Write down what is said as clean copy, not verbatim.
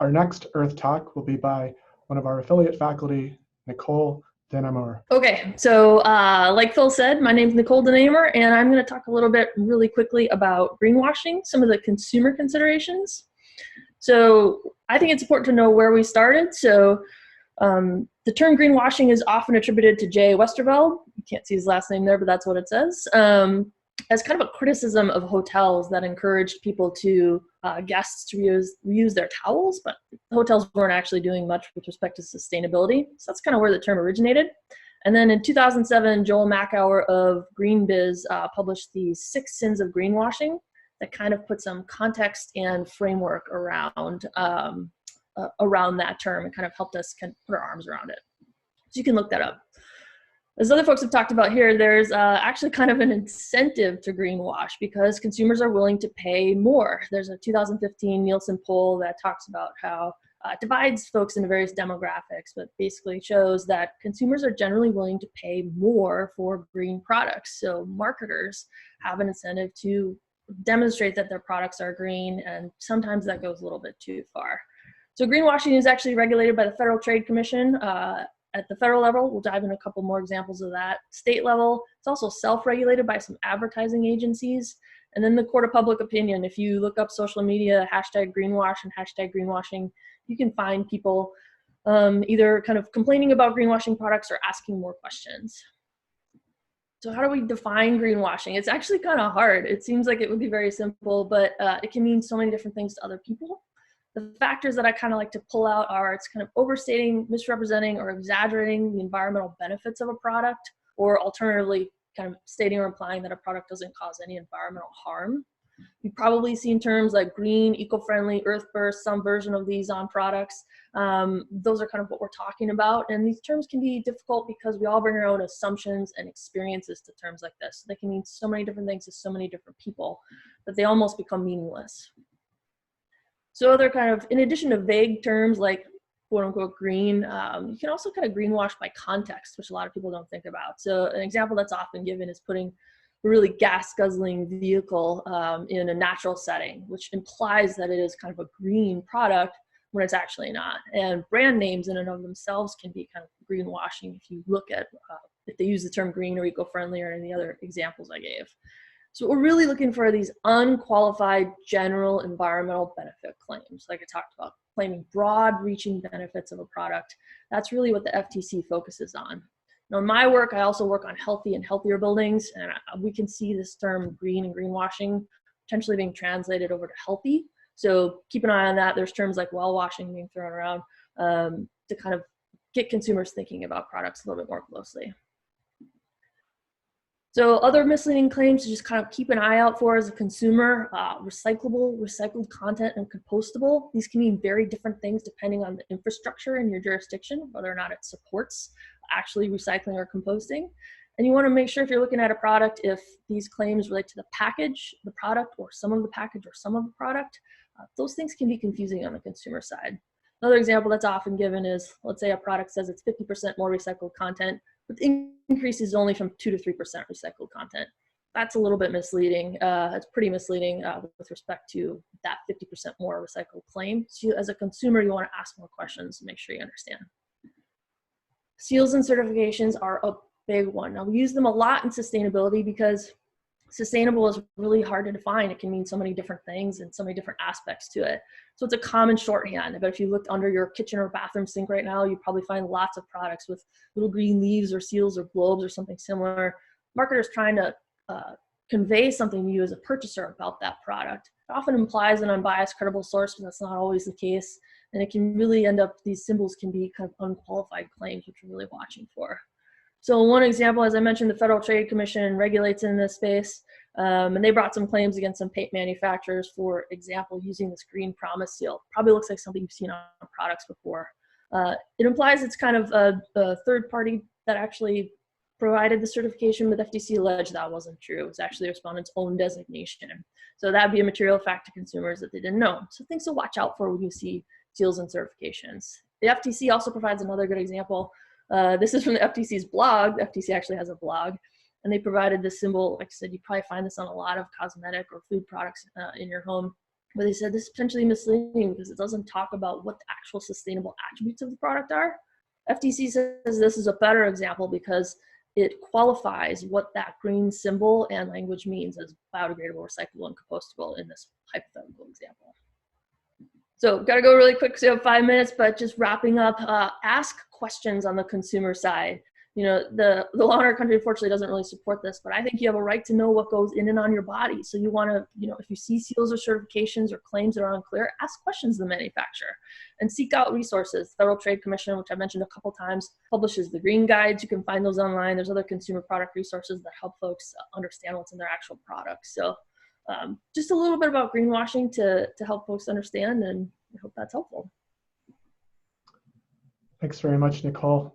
Our next Earth Talk will be by one of our affiliate faculty, Nicole Namur. Okay, so like Phil said, my name is Nicole Namur, and I'm going to talk a little bit really quickly about greenwashing, some of the consumer considerations. So I think it's important to know where we started. So the term greenwashing is often attributed to Jay Westerveld. You can't see his last name there, but that's what it says. As kind of a criticism of hotels that encouraged people to, guests to reuse their towels, but hotels weren't actually doing much with respect to sustainability. So that's kind of where the term originated. And then in 2007, Joel Makower of GreenBiz published the 6 Sins of Greenwashing that kind of put some context and framework around that term and kind of helped us kind of put our arms around it. So you can look that up. As other folks have talked about here, there's actually kind of an incentive to greenwash because consumers are willing to pay more. There's a 2015 Nielsen poll that talks about how it divides folks into various demographics, but basically shows that consumers are generally willing to pay more for green products. So marketers have an incentive to demonstrate that their products are green, and sometimes that goes a little bit too far. So greenwashing is actually regulated by the Federal Trade Commission. At the federal level, we'll dive into a couple more examples of that. State level, it's also self-regulated by some advertising agencies. And then the court of public opinion, if you look up social media, #greenwash and #greenwashing, you can find people either kind of complaining about greenwashing products or asking more questions. So how do we define greenwashing? It's actually kind of hard. It seems like it would be very simple, but it can mean so many different things to other people. The factors that I kind of like to pull out are it's kind of overstating, misrepresenting, or exaggerating the environmental benefits of a product, or alternatively kind of stating or implying that a product doesn't cause any environmental harm. You've probably seen terms like green, eco-friendly, earth-first, some version of these on products. Those are kind of what we're talking about. And these terms can be difficult because we all bring our own assumptions and experiences to terms like this. They can mean so many different things to so many different people that they almost become meaningless. So other kind of, in addition to vague terms like quote unquote green, you can also kind of greenwash by context, which a lot of people don't think about. So an example that's often given is putting a really gas guzzling vehicle in a natural setting, which implies that it is kind of a green product when it's actually not. And brand names in and of themselves can be kind of greenwashing if you look at, if they use the term green or eco-friendly or any other examples I gave. So what we're really looking for are these unqualified general environmental benefit claims, like I talked about, claiming broad-reaching benefits of a product. That's really what the FTC focuses on. Now, in my work, I also work on healthy and healthier buildings, and we can see this term green and greenwashing potentially being translated over to healthy. So keep an eye on that. There's terms like well washing being thrown around to kind of get consumers thinking about products a little bit more closely. So other misleading claims to just kind of keep an eye out for as a consumer, recyclable, recycled content, and compostable. These can mean very different things depending on the infrastructure in your jurisdiction, whether or not it supports actually recycling or composting. And you want to make sure if you're looking at a product, if these claims relate to the package, the product, or some of the package or some of the product, those things can be confusing on the consumer side. Another example that's often given is, let's say a product says it's 50% more recycled content, but the increase is only from 2 to 3% recycled content. That's a little bit misleading. It's pretty misleading with respect to that 50% more recycled claim. So as a consumer, you want to ask more questions to make sure you understand. Seals and certifications are a big one. Now, we use them a lot in sustainability because sustainable is really hard to define. It can mean so many different things and so many different aspects to it. So it's a common shorthand. But if you looked under your kitchen or bathroom sink right now, you'd probably find lots of products with little green leaves or seals or globes or something similar. Marketers trying to convey something to you as a purchaser about that product. It often implies an unbiased, credible source, but that's not always the case. And it can really end up, these symbols can be kind of unqualified claims, which we're really watching for. So one example, as I mentioned, the Federal Trade Commission regulates in this space, and they brought some claims against some paint manufacturers, for example, using this green promise seal. Probably looks like something you've seen on products before. It implies it's kind of a third party that actually provided the certification, but FTC alleged that wasn't true. It was actually the respondent's own designation. So that'd be a material fact to consumers that they didn't know. So things to watch out for when you see seals and certifications. The FTC also provides another good example. This is from the FTC's blog. The FTC actually has a blog, and they provided this symbol. Like I said, you probably find this on a lot of cosmetic or food products in your home. where they said this is potentially misleading because it doesn't talk about what the actual sustainable attributes of the product are. FTC says this is a better example because it qualifies what that green symbol and language means as biodegradable, recyclable, and compostable in this hypothetical example. So got to go really quick because we have 5 minutes, but just wrapping up, ask questions on the consumer side. You know, the law in our country, unfortunately, doesn't really support this, but I think you have a right to know what goes in and on your body. So you want to, you know, if you see seals or certifications or claims that are unclear, ask questions of the manufacturer and seek out resources. Federal Trade Commission, which I mentioned a couple times, publishes the green guides. You can find those online. There's other consumer product resources that help folks understand what's in their actual products. So just a little bit about greenwashing to help folks understand, and I hope that's helpful. Thanks very much, Nicole.